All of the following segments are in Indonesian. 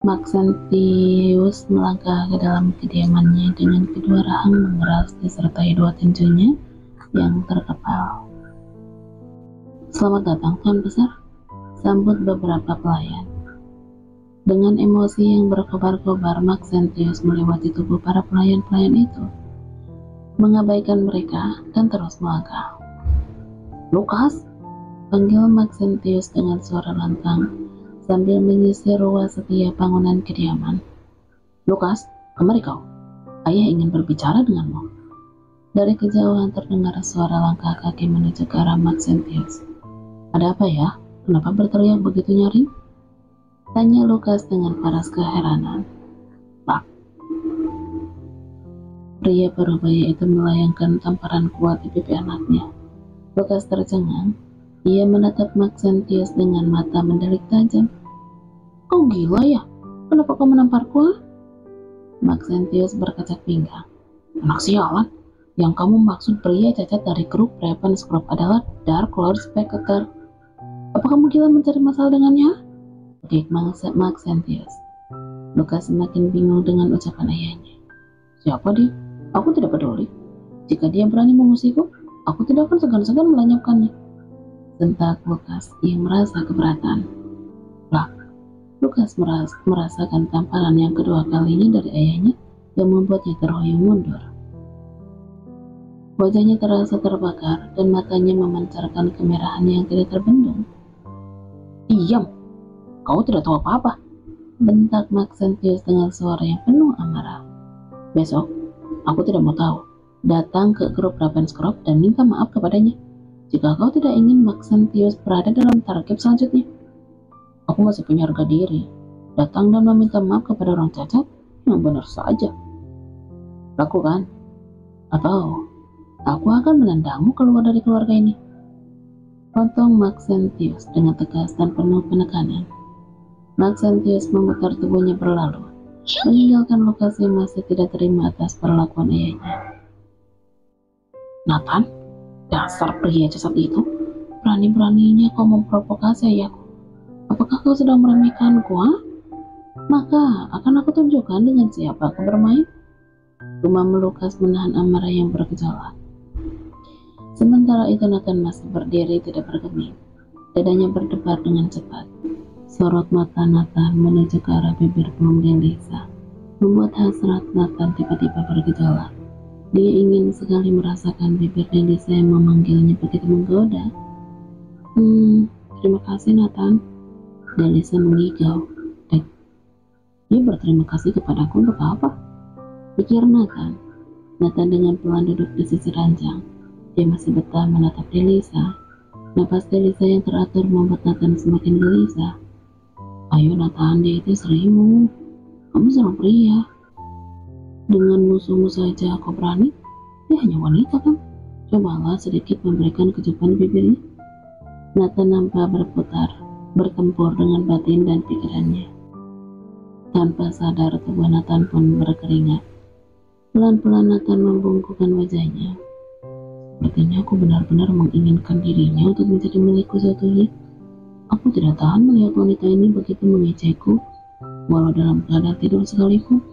Maxentius melangkah ke dalam kediamannya dengan kedua rahang mengeras disertai dua tinjunya yang terkepal. "Selamat datang, Tuan Besar," sambut beberapa pelayan. Dengan emosi yang berkobar-kobar, Maxentius melewati tubuh para pelayan-pelayan itu, mengabaikan mereka dan terus melangkah. "Lukas!" panggil Maxentius dengan suara lantang sambil menyisir ruas setiap bangunan kediaman. "Lukas, kemari kau. Ayah ingin berbicara denganmu." Dari kejauhan terdengar suara langkah kaki menuju ke arah Maxentius. "Ada apa ya? Kenapa berteriak begitu nyaring?" tanya Lukas dengan paras keheranan. "Pak." Pria parubaya itu melayangkan tamparan kuat di pipi anaknya. Lukas tercengang. Ia menatap Maxentius dengan mata mendelik tajam. "Kau gila ya? Kenapa kau menamparku?" Maxentius berkacak pinggang. "Anak sialan, yang kamu maksud pria cacat dari grup Ravenscroft adalah Dark Lord Spectre. Apa kamu gila mencari masalah dengannya?" Begik Maxentius. Lukas semakin bingung dengan ucapan ayahnya. "Siapa dia? Aku tidak peduli. Jika dia berani mengusikku, aku tidak akan segan-segan melenyapkannya." Sentak Lukas yang merasa keberatan. Lah, Lukas merasakan tamparan yang kedua kalinya dari ayahnya yang membuatnya terhuyung mundur. Wajahnya terasa terbakar dan matanya memancarkan kemerahan yang tidak terbendung. "Diam, kau tidak tahu apa-apa," bentak Maxentius dengan suara yang penuh amarah. "Besok, aku tidak mau tahu. Datang ke grup Ravenscroft dan minta maaf kepadanya. Jika kau tidak ingin Maxentius berada dalam tarkib selanjutnya. Aku masih punya harga diri. Datang dan meminta maaf kepada orang cacat yang benar saja. Lakukan, atau aku akan menendangmu keluar dari keluarga ini." Potong Maxentius dengan tegas dan penuh penekanan. Maxentius memutar tubuhnya berlalu, meninggalkan Lukas yang masih tidak terima atas perlakuan ayahnya. "Nathan, dasar pria cacat itu, berani-beraninya kau memprovokasi ayahku. Apakah kau sedang meremehkanku, ha? Maka akan aku tunjukkan dengan siapa aku bermain." Gumam Lukas menahan amarah yang bergejolak. Sementara itu Nathan masih berdiri tidak bergeming. Dadanya berdebar dengan cepat. Sorot mata Nathan menuju ke arah bibir belum Delisa, membuat hasrat Nathan tiba-tiba bergejolak. Dia ingin sekali merasakan bibir Delisa yang memanggilnya begitu menggoda. Terima kasih Nathan." Delisa menggigau. Dia berterima kasih kepadaku untuk apa?" pikir Nathan. Nathan dengan pelan duduk di sisi ranjang. Dia masih betah menatap Delisa. Napas Delisa yang teratur membuat Nathan semakin gelisah. "Ayo Nathan, dia itu istrimu. Kamu seorang pria. Dengan musuhmu saja kau berani? Dia hanya wanita kan? Cobalah sedikit memberikan kejutan di bibirnya." Nathan nampak bertempur dengan batin dan pikirannya. Tanpa sadar tubuh Nathan pun berkeringat. Pelan-pelan Nathan membungkukkan wajahnya. Sepertinya aku benar-benar menginginkan dirinya untuk menjadi milikku seutuhnya. Aku tidak tahan melihat wanita ini begitu mengejekku, walau dalam keadaan tidur sekalipun.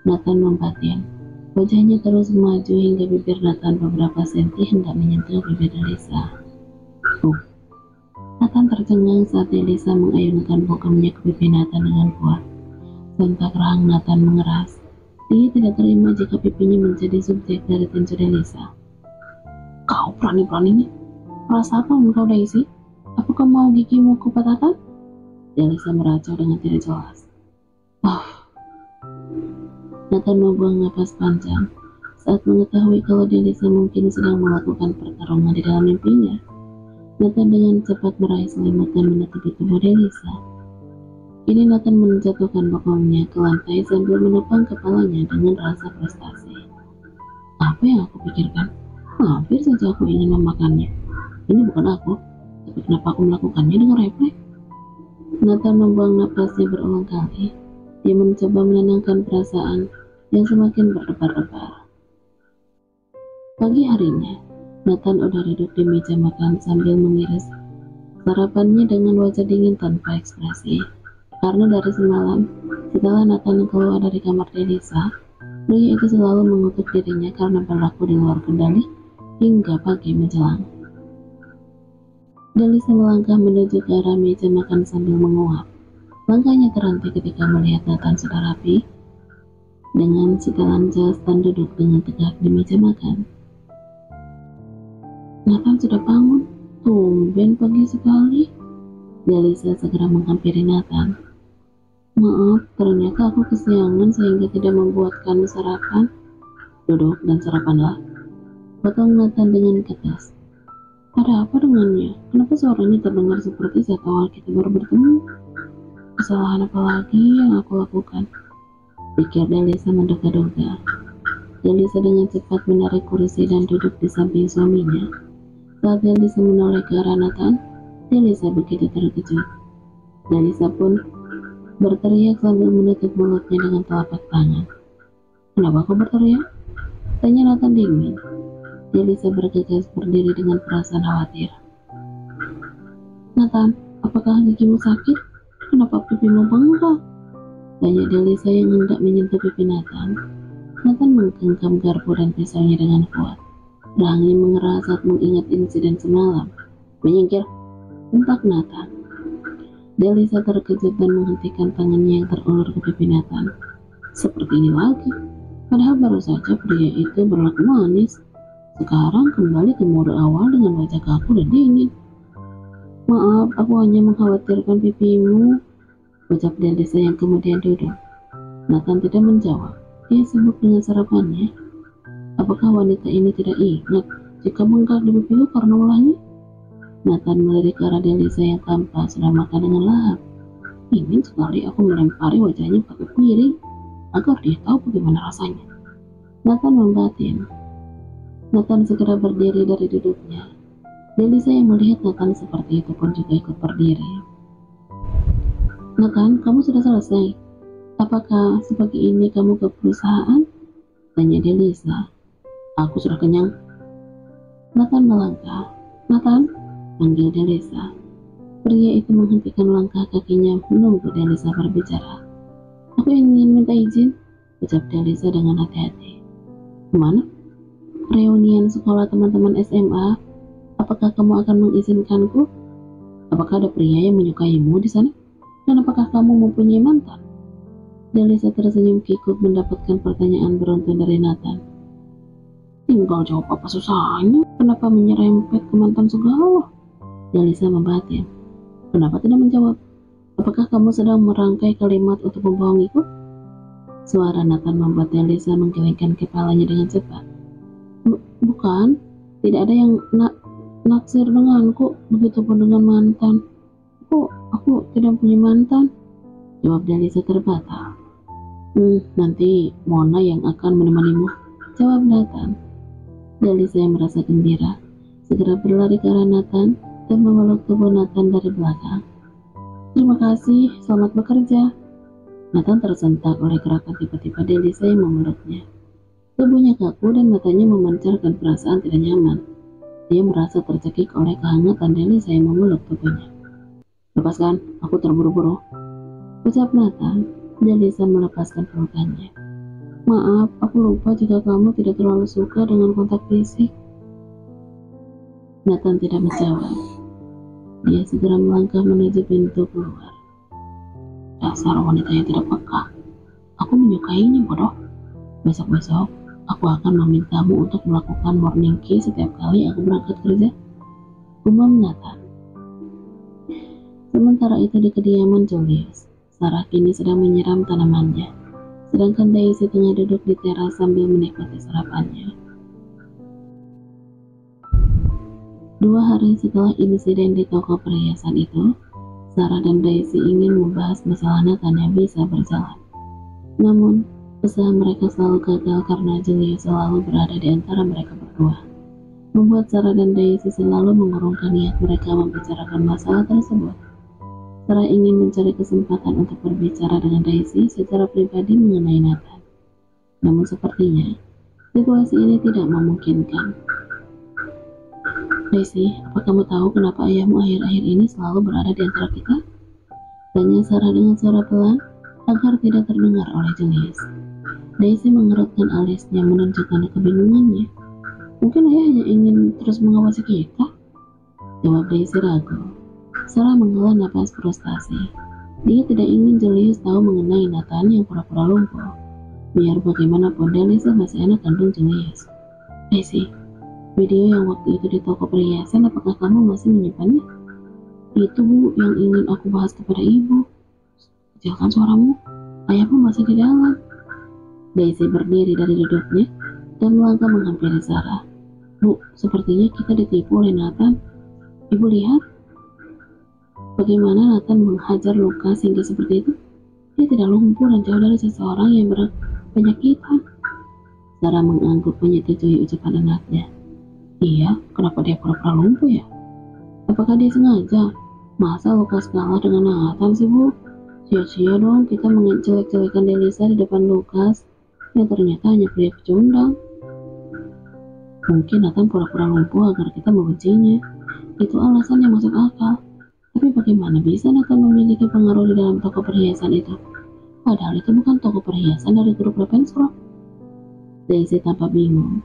Nathan membatin. Wajahnya terus maju hingga bibir Nathan beberapa senti hendak menyentuh bibir Delisa. Nathan tercengang saat Delisa mengayunkan bokamnya ke pipi Nathan dengan kuat. Sentak rahang Nathan mengeras. Dia tidak terima jika pipinya menjadi subjek dari tinju Delisa. "Kau berani-beraninya? Rasa apa engkau Daisy? Apakah mau gigimu kupatahkan?" Delisa meracau dengan tidak jelas. Nathan membuang napas panjang saat mengetahui kalau Delisa mungkin sedang melakukan pertarungan di dalam mimpinya. Nathan dengan cepat meraih selimut dan menutupi tubuh Delisa. Kini Nathan menjatuhkan bokamnya ke lantai sambil menopang kepalanya dengan rasa frustasi. Apa yang aku pikirkan? Hampir saja aku ingin memakannya. Ini bukan aku, tapi kenapa aku melakukannya dengan refleks? Nathan membuang napasnya berulang kali. Dia mencoba menenangkan perasaan yang semakin berdebar-debar. Pagi harinya, Nathan udah duduk di meja makan sambil mengiris sarapannya dengan wajah dingin tanpa ekspresi. Karena dari semalam, setelah Nathan keluar dari kamar Delisa, pria itu selalu mengutuk dirinya karena berlaku di luar kendali hingga pagi menjelang. Delisa melangkah menuju ke arah meja makan sambil menguap. Langkahnya terhenti ketika melihat Nathan sudah rapi dengan setelan jas dan duduk dengan tegak di meja makan. Nathan sudah bangun, tumben pagi sekali. Delisa segera menghampiri Nathan. Maaf, ternyata aku kesiangan sehingga tidak membuatkan sarapan. Duduk dan sarapanlah, potong Nathan dengan tegas. Ada apa dengannya? Kenapa suaranya terdengar seperti saat awal kita baru bertemu? Kesalahan apa lagi yang aku lakukan? Pikir Delisa menduga-duga. Delisa dengan cepat menarik kursi dan duduk di samping suaminya. Saat Delisa menoleh ke arah Nathan, Delisa begitu terkejut. Delisa pun berteriak sambil menutup mulutnya dengan telapak tangan. Kenapa kau berteriak? Tanya Nathan dingin. Delisa bergegas berdiri dengan perasaan khawatir. Nathan, apakah gigimu sakit? Kenapa pipimu bengkak? Tanya Delisa yang hendak menyentuh pipi Nathan. Nathan menggenggam garpu dan pisaunya dengan kuat. Rahangnya mengerah saat mengingat insiden semalam. Menyingkir, bentak Nathan. Delisa terkejut dan menghentikan tangannya yang terulur ke pipi Nathan. Seperti ini lagi. Padahal baru saja pria itu berlaku manis. Sekarang kembali ke mode awal dengan wajah kaku dan dingin. Maaf, aku hanya mengkhawatirkan pipimu, ucap Delisa yang kemudian duduk. Nathan tidak menjawab. Dia sibuk dengan sarapannya. Apakah wanita ini tidak ingat jika bengkak di pipiku karena ulahnya? Nathan melirik ke arah Delisa yang tampak sedang makan dengan lahap. Ingin sekali aku melempari wajahnya pakai piring agar dia tahu bagaimana rasanya. Nathan membatin. Nathan segera berdiri dari duduknya. Delisa yang melihat Nathan seperti itu pun juga ikut berdiri. Nathan, kamu sudah selesai? Apakah sepagi ini kamu ke perusahaan? Tanya Delisa. Aku sudah kenyang. Nathan melangkah. Nathan, panggil Delisa. Pria itu menghentikan langkah kakinya menunggu Delisa berbicara. Aku ingin minta izin, ucap Delisa dengan hati-hati. Kemana? Reunian sekolah teman-teman SMA. Apakah kamu akan mengizinkanku? Apakah ada pria yang menyukaimu di sana? Dan apakah kamu mempunyai mantan? Delisa tersenyum kikuk mendapatkan pertanyaan beruntun dari Nathan. Tinggal jawab apa susahnya? Kenapa menyerempet ke mantan segala? Delisa membatin. Kenapa tidak menjawab? Apakah kamu sedang merangkai kalimat untuk membohongiku? Suara Nathan membuat Delisa menggelengkan kepalanya dengan cepat. Bukan, tidak ada yang naksir denganku, begitupun dengan mantan. Aku tidak punya mantan, jawab Delisa terbata. Nanti Mona yang akan menemanimu, jawab Nathan. Delisa yang merasa gembira segera berlari ke arah Nathan dan memeluk tubuh Nathan dari belakang. Terima kasih, selamat bekerja. Nathan tersentak oleh gerakan tiba-tiba Delisa yang memeluknya. Tubuhnya kaku dan matanya memancarkan perasaan tidak nyaman. Dia merasa tercekik oleh kehangatan Delisa yang memeluk tubuhnya. Lepaskan, aku terburu-buru, ucap Nathan. Delisa melepaskan pelukannya. Maaf, aku lupa jika kamu tidak terlalu suka dengan kontak fisik. Nathan tidak menjawab. Dia segera melangkah menuju pintu keluar. Dasar wanita yang tidak peka. Aku menyukainya, bodoh. Besok-besok, aku akan memintamu untuk melakukan morning kiss setiap kali aku berangkat kerja. Gumam Nathan. Sementara itu di kediaman Julius, Sarah kini sedang menyiram tanamannya, sedangkan Daisy tengah duduk di teras sambil menikmati sarapannya. 2 hari setelah insiden di toko perhiasan itu, Sarah dan Daisy ingin membahas masalah Nathan yang bisa berjalan. Namun, usaha mereka selalu gagal karena Julius selalu berada di antara mereka berdua, membuat Sarah dan Daisy selalu mengurungkan niat mereka membicarakan masalah tersebut. Sarah ingin mencari kesempatan untuk berbicara dengan Daisy secara pribadi mengenai Nathan. Namun sepertinya, situasi ini tidak memungkinkan. Daisy, apa kamu tahu kenapa ayahmu akhir-akhir ini selalu berada di antara kita? Tanya Sarah dengan suara pelan agar tidak terdengar oleh Julius. Daisy mengerutkan alisnya menunjukkan kebingungannya. Mungkin ayah hanya ingin terus mengawasi kita, jawab Daisy ragu. Sarah menghela napas frustasi. Dia tidak ingin Julius tahu mengenai Nathan yang pura-pura lumpuh. Biar bagaimanapun Delisa masih anak kandung Julius. Daisy, video yang waktu itu di toko perhiasan, apakah kamu masih menyimpannya? Itu Bu, yang ingin aku bahas kepada ibu. Kecilkan suaramu, ayahmu masih di dalam. Daisy berdiri dari duduknya dan melangkah menghampiri Sarah. Bu, sepertinya kita ditipu oleh Nathan. Ibu lihat bagaimana Nathan menghajar Lukas hingga seperti itu. Dia tidak lumpuh dan jauh dari seseorang yang berpenyakitan. Sarah mengangguk menyetujui ucapan anaknya. Iya, kenapa dia pura-pura lumpuh ya? Apakah dia sengaja? Masa Lukas kalah dengan Nathan sih Bu? Sia-sia dong kita menjelek-jelekan Delisa di depan Lukas yang ternyata hanya pria pecundang. Mungkin Nathan pura-pura lumpuh agar kita membencinya. Itu alasan yang masuk akal. Tapi bagaimana bisa Nathan memiliki pengaruh di dalam toko perhiasan itu? Padahal itu bukan toko perhiasan dari grup Ravenscroft. Daisy tampak bingung.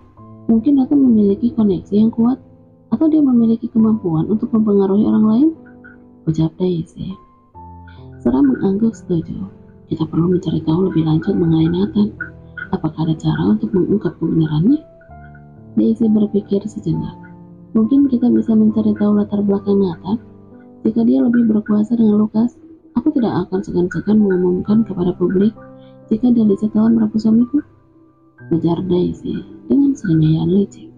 Mungkin Nathan memiliki koneksi yang kuat, atau dia memiliki kemampuan untuk mempengaruhi orang lain? Ucap Daisy. Sarah mengangguk setuju. Kita perlu mencari tahu lebih lanjut mengenai Nathan. Apakah ada cara untuk mengungkap kebenarannya? Daisy berpikir sejenak. Mungkin kita bisa mencari tahu latar belakang Nathan. Jika dia lebih berkuasa dengan Lukas, aku tidak akan segan-segan mengumumkan kepada publik jika Delisa telah merebut suamiku. Ujar Daisy dengan senyuman licik.